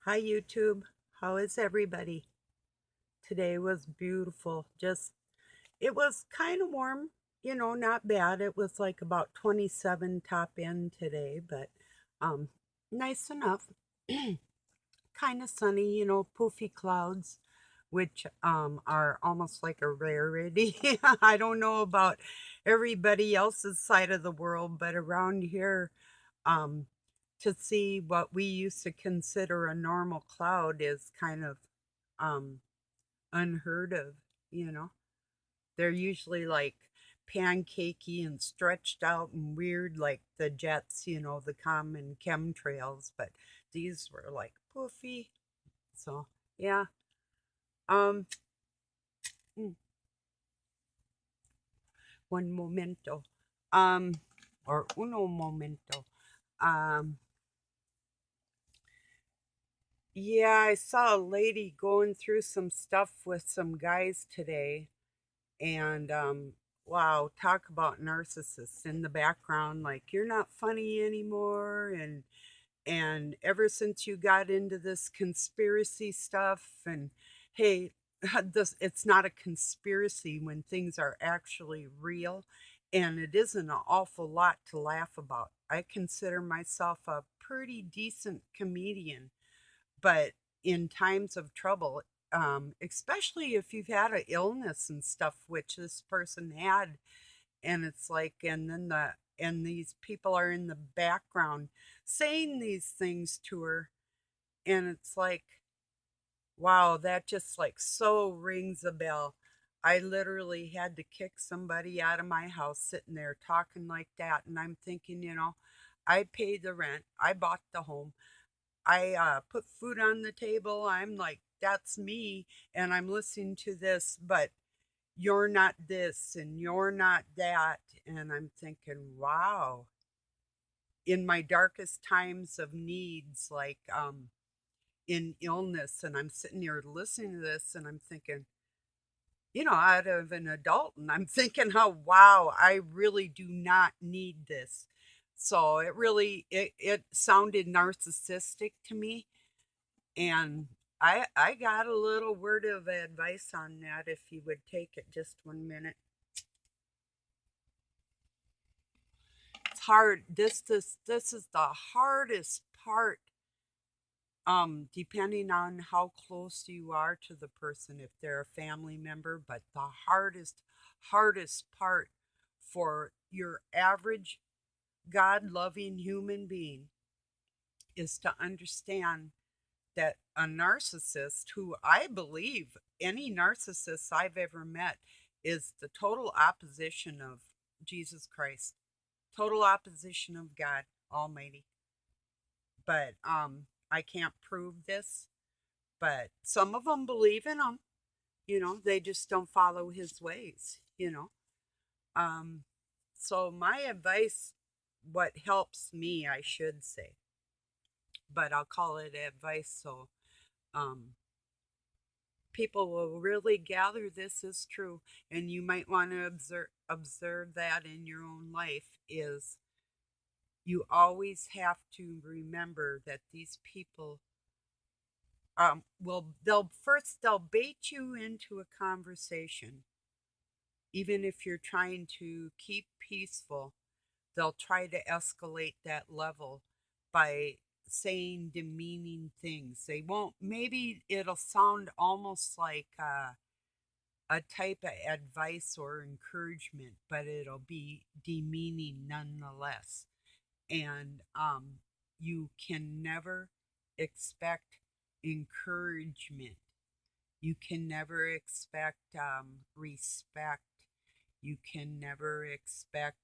Hi YouTube, how is everybody? Today was beautiful. It was kind of warm, not bad. It was like about 27 top end today, but um, nice enough. Kind of sunny, poofy clouds, which are almost like a rarity. I don't know about everybody else's side of the world, but around here, um, to see what we used to consider a normal cloud is kind of um, unheard of, you know. They're usually like pancakey and stretched out and weird, like the jets, the common chemtrails, but these were like poofy. So, yeah. Um, mm, One momento. Um, or uno momento. Um, yeah, I saw a lady going through some stuff with some guys today. And wow, talk about narcissists in the background, like you're not funny anymore, and ever since you got into this conspiracy stuff, and hey, this it's not a conspiracy when things are actually real, and it isn't an awful lot to laugh about. I consider myself a pretty decent comedian, but in times of trouble, especially if you've had an illness and stuff, which this person had, and it's like, and these people are in the background saying these things to her, and it's like, wow, that just like so rings a bell. I literally had to kick somebody out of my house sitting there talking like that, and I'm thinking, I paid the rent, I bought the home, I put food on the table. I'm like, that's me. And I'm listening to this, but you're not this and you're not that. And I'm thinking, wow, in my darkest times of needs, like in illness, and I'm sitting here listening to this and I'm thinking, out of an adult, and I'm thinking how, wow, I really do not need this. So it sounded narcissistic to me. And I got a little word of advice on that if you would take it just 1 minute. It's hard. This is the hardest part, depending on how close you are to the person, if they're a family member, but the hardest part for your average God loving human being is to understand that a narcissist, who I believe any narcissist I've ever met is the total opposition of Jesus Christ, total opposition of God Almighty. But I can't prove this, but some of them believe in him, they just don't follow his ways. Um, so my advice, what helps me, I should say, but I'll call it advice so um, people will really gather this is true, and you might want to observe that in your own life, is you always have to remember that these people will they'll bait you into a conversation, even if you're trying to keep peaceful. They'll try to escalate that level by saying demeaning things. They won't, maybe it'll sound almost like a type of advice or encouragement, but it'll be demeaning nonetheless. And you can never expect encouragement. You can never expect respect. You can never expect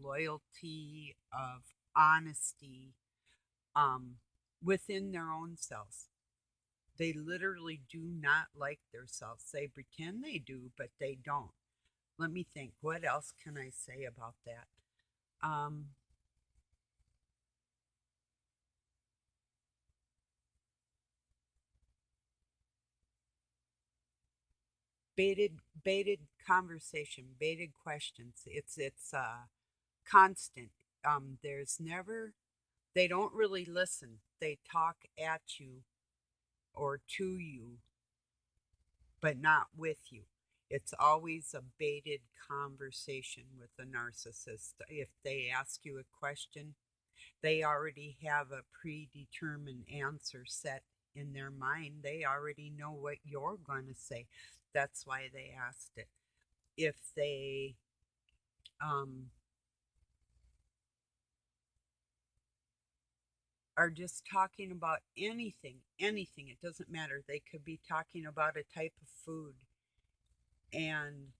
loyalty, of honesty, um, within their own selves. They literally do not like themselves. They pretend they do, but they don't. Let me think. What else can I say about that? Um, baited conversation, baited questions. It's constant. There's never. They don't really listen. they talk at you or to you, but not with you. It's always a baited conversation with a narcissist. If they ask you a question, they already have a predetermined answer set in their mind. They already know what you're going to say. That's why they asked it. If they are just talking about anything, it doesn't matter. They could be talking about a type of food, and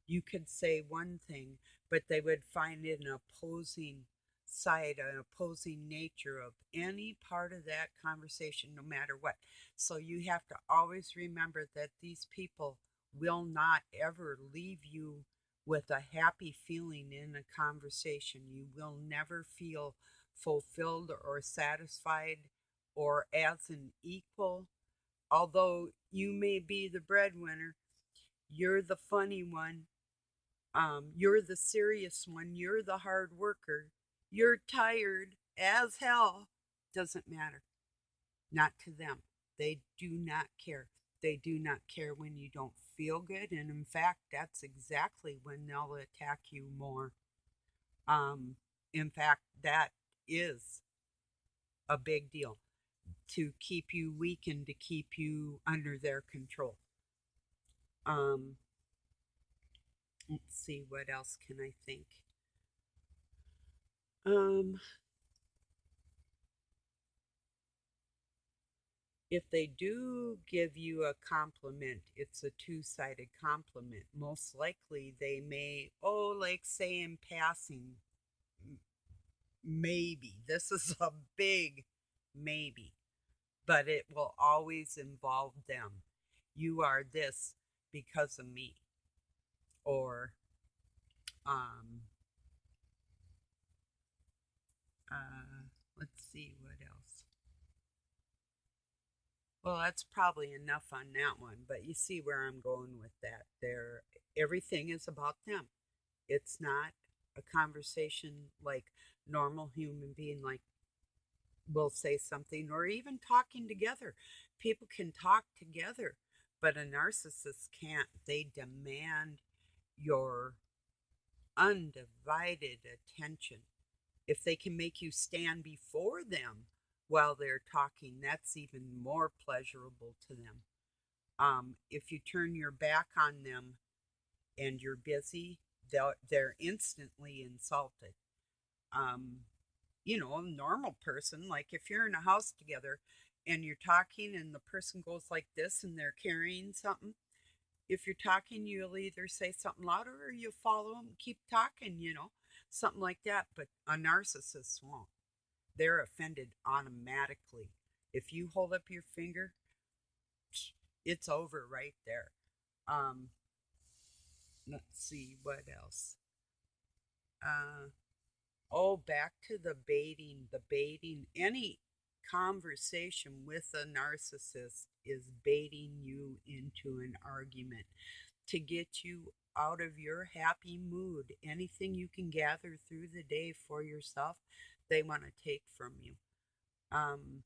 you could say one thing, but they would find an opposing side, an opposing nature of any part of that conversation, no matter what. So you have to always remember that these people will not ever leave you with a happy feeling in a conversation. You will never feel fulfilled or satisfied or as an equal. Although you may be the breadwinner, you're the funny one, you're the serious one, you're the hard worker, you're tired as hell. Doesn't matter. Not to them. They do not care. They do not care when you don't feel good. And in fact, that's exactly when they'll attack you more. Um, in fact, that is a big deal, to keep you weak and to keep you under their control. Um, let's see, what else can I think? Um, if they do give you a compliment, it's a two-sided compliment. Most likely they may, oh, like say in passing, maybe. This is a big maybe, but it will always involve them. You are this because of me. Or, um, let's see what else. Well, that's probably enough on that one, but you see where I'm going with that. Everything is about them. It's not a conversation like normal human being, like will say something, or even talking together. People can talk together, but a narcissist can't. They demand your undivided attention. If they can make you stand before them while they're talking, that's even more pleasurable to them. If you turn your back on them and you're busy, they're instantly insulted. Um, a normal person, like if you're in a house together and you're talking and the person goes like this and they're carrying something, if you're talking, you'll either say something louder or you follow them, keep talking, something like that. But a narcissist won't. They're offended automatically. If you hold up your finger, it's over right there. Um, let's see what else. Uh, oh, back to the baiting. The baiting. Any conversation with a narcissist is baiting you into an argument to get you out of your happy mood. Anything you can gather through the day for yourself, they want to take from you. Um,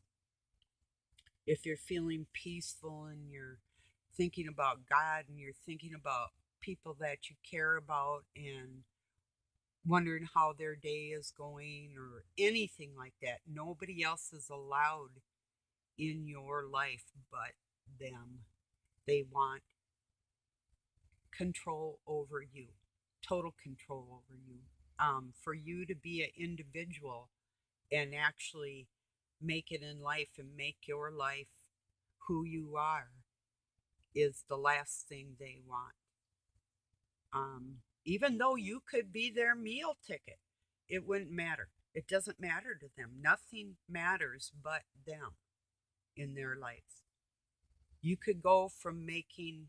if you're feeling peaceful and you're thinking about God and you're thinking about people that you care about and wondering how their day is going or anything like that, nobody else is allowed in your life but them. They want control over you, total control over you. For you to be an individual and actually make it in life and make your life who you are is the last thing they want. Even though you could be their meal ticket, it wouldn't matter. It doesn't matter to them. Nothing matters but them in their lives. You could go from making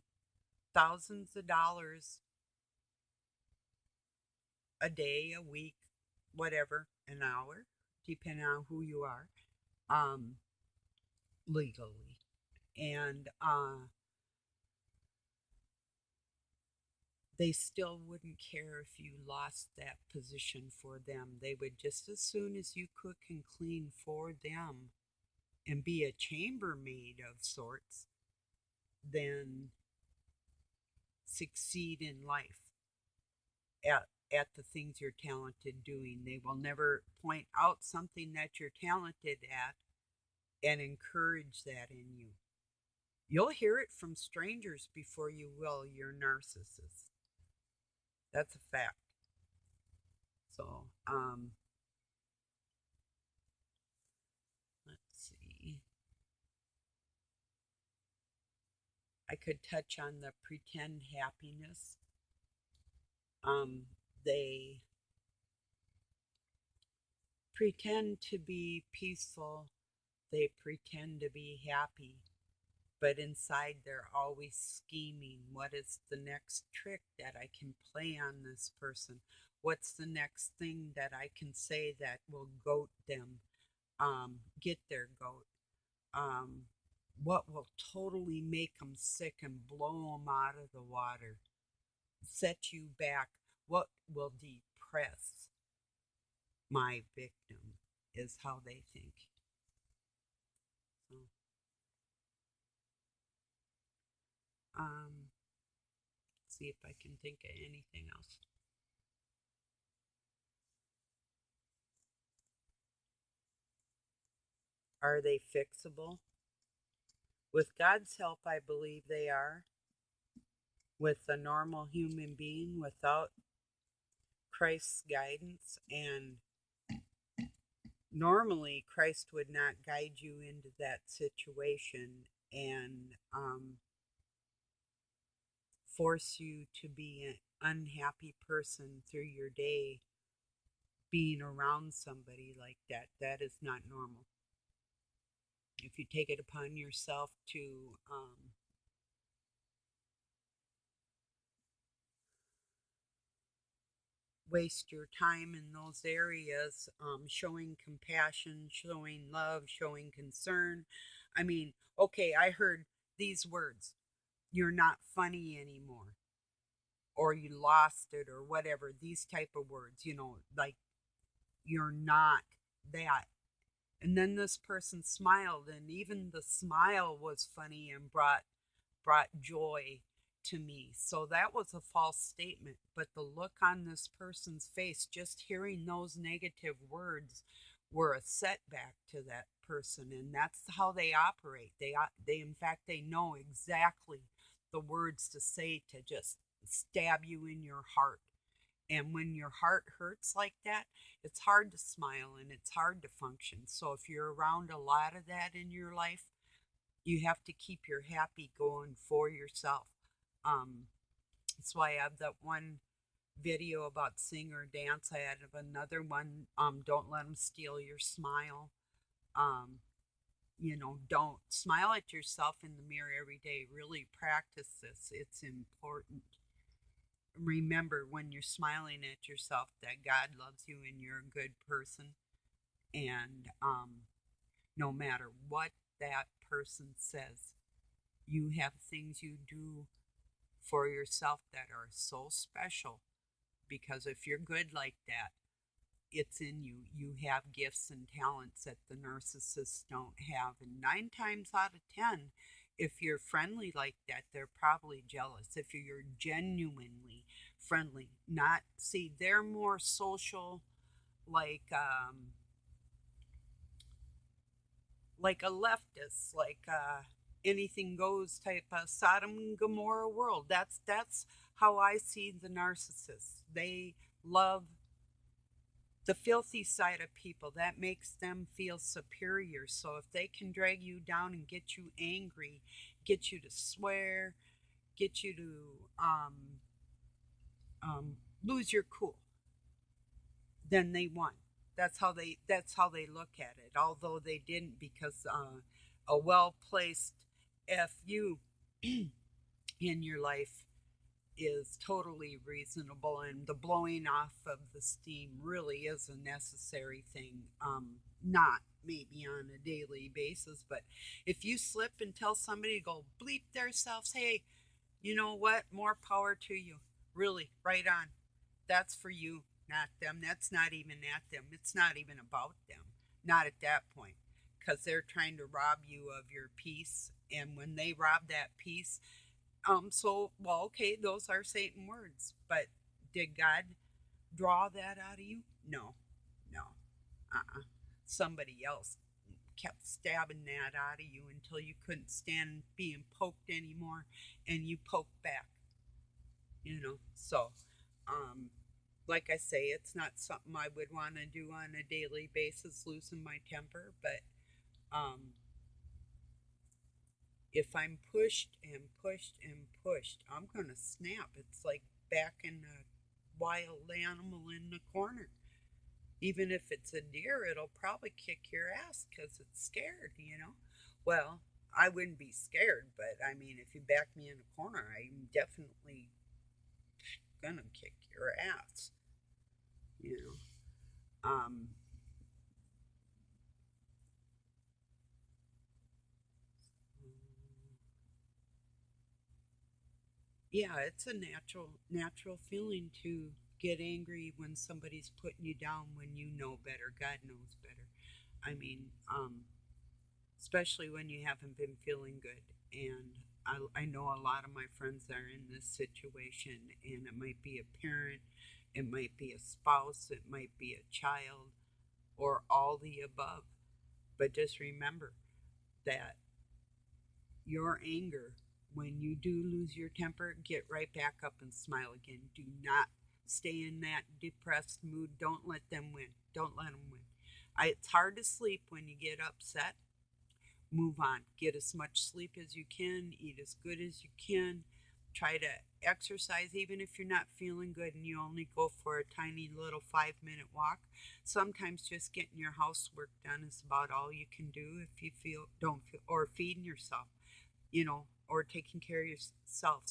thousands of dollars a day, a week, whatever, an hour, depending on who you are, um, legally. And they still wouldn't care if you lost that position for them. They would just as soon as you cook and clean for them, and be a chambermaid of sorts than succeed in life at the things you're talented doing. They will never point out something that you're talented at and encourage that in you. You'll hear it from strangers before you will your narcissist. That's a fact. So, let's see. I could touch on the pretend happiness. They pretend to be peaceful, they pretend to be happy, but inside they're always scheming. What is the next trick that I can play on this person? What's the next thing that I can say that will goat them, get their goat? Um, what will totally make them sick and blow them out of the water? Set you back? What will depress my victim is how they think. So, um, see if I can think of anything else. Are they fixable? With God's help, I believe they are. With a normal human being, without Christ's guidance, and normally Christ would not guide you into that situation and force you to be an unhappy person through your day being around somebody like that. That is not normal. If you take it upon yourself to waste your time in those areas, showing compassion, showing love, showing concern. I mean, okay, I heard these words: you're not funny anymore, or you lost it, or whatever, these type of words, like you're not that. And then this person smiled, and even the smile was funny and brought joy to me. So that was a false statement. But the look on this person's face, just hearing those negative words, were a setback to that person, and that's how they operate. They in fact they know exactly the words to say to just stab you in your heart. And when your heart hurts like that, it's hard to smile and it's hard to function. So if you're around a lot of that in your life, you have to keep your happy going for yourself. That's why I have that one video about sing or dance. I have another one, don't let them steal your smile. Um, don't smile at yourself in the mirror every day. Really practice this. It's important. Remember when you're smiling at yourself that God loves you and you're a good person. And no matter what that person says, you have things you do for yourself that are so special, because if you're good like that, it's in you. You have gifts and talents that the narcissists don't have. And 9 times out of 10, if you're friendly like that, they're probably jealous. If you're genuinely friendly, not, see, they're more social, like like a leftist, like anything goes type of Sodom and Gomorrah world. That's how I see the narcissists. They love the filthy side of people. That makes them feel superior. So if they can drag you down and get you angry, get you to swear, get you to lose your cool, then they won. That's how they look at it. Although they didn't, because a well placed fu in your life is totally reasonable, and the blowing off of the steam really is a necessary thing. Not maybe on a daily basis, but if you slip and tell somebody to go bleep themselves, hey, you know what? More power to you. Really, right on. That's for you, not them. That's not even at them. It's not even about them. Not at that point. because they're trying to rob you of your peace. And when they rob that peace, well, okay, those are Satan words, but did God draw that out of you? No, no, somebody else kept stabbing that out of you until you couldn't stand being poked anymore, and you poked back. So um, like I say, it's not something I would want to do on a daily basis, losing my temper, but um, if I'm pushed and pushed and pushed, I'm going to snap. It's like backing a wild animal in the corner. Even if it's a deer, it'll probably kick your ass because it's scared. Well, I wouldn't be scared, but I mean, if you back me in a corner, I'm definitely gonna kick your ass, you know. Yeah, it's a natural feeling to get angry when somebody's putting you down when you know better. God knows better. I mean, especially when you haven't been feeling good. And I know a lot of my friends are in this situation, and it might be a parent, it might be a spouse, it might be a child, or all the above. But just remember that your anger, when you do lose your temper, get right back up and smile again. Do not stay in that depressed mood. Don't let them win. Don't let them win. It's hard to sleep when you get upset. Move on. Get as much sleep as you can. Eat as good as you can. Try to exercise even if you're not feeling good and you only go for a tiny little 5-minute walk. Sometimes just getting your housework done is about all you can do if you don't feel, or feeding yourself, or taking care of yourself,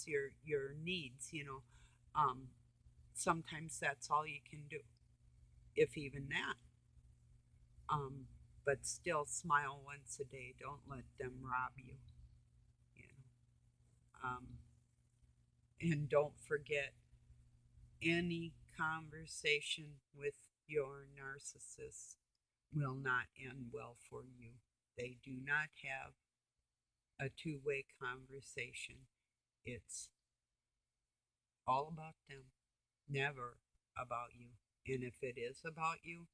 your needs. Um, Sometimes that's all you can do, if even that. Um, but still, smile once a day. Don't let them rob you. You and don't forget, any conversation with your narcissist will not end well for you. They do not have a two-way conversation. It's all about them, never about you. And if it is about you,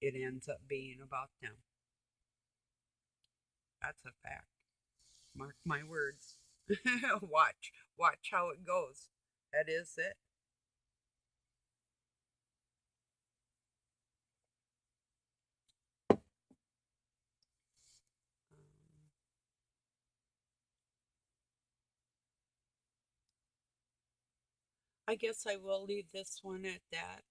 it ends up being about them. That's a fact. Mark my words. Watch how it goes. That is it. Um, I guess I will leave this one at that.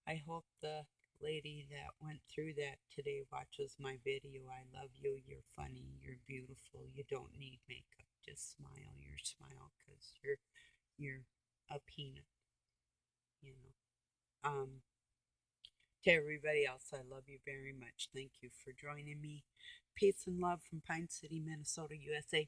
I hope the lady that went through that today watches my video. I love you. You're funny. You're beautiful. You don't need makeup. Just smile your smile because you're a peanut. You know. To everybody else, I love you very much. Thank you for joining me. Peace and love from Pine City, Minnesota, USA.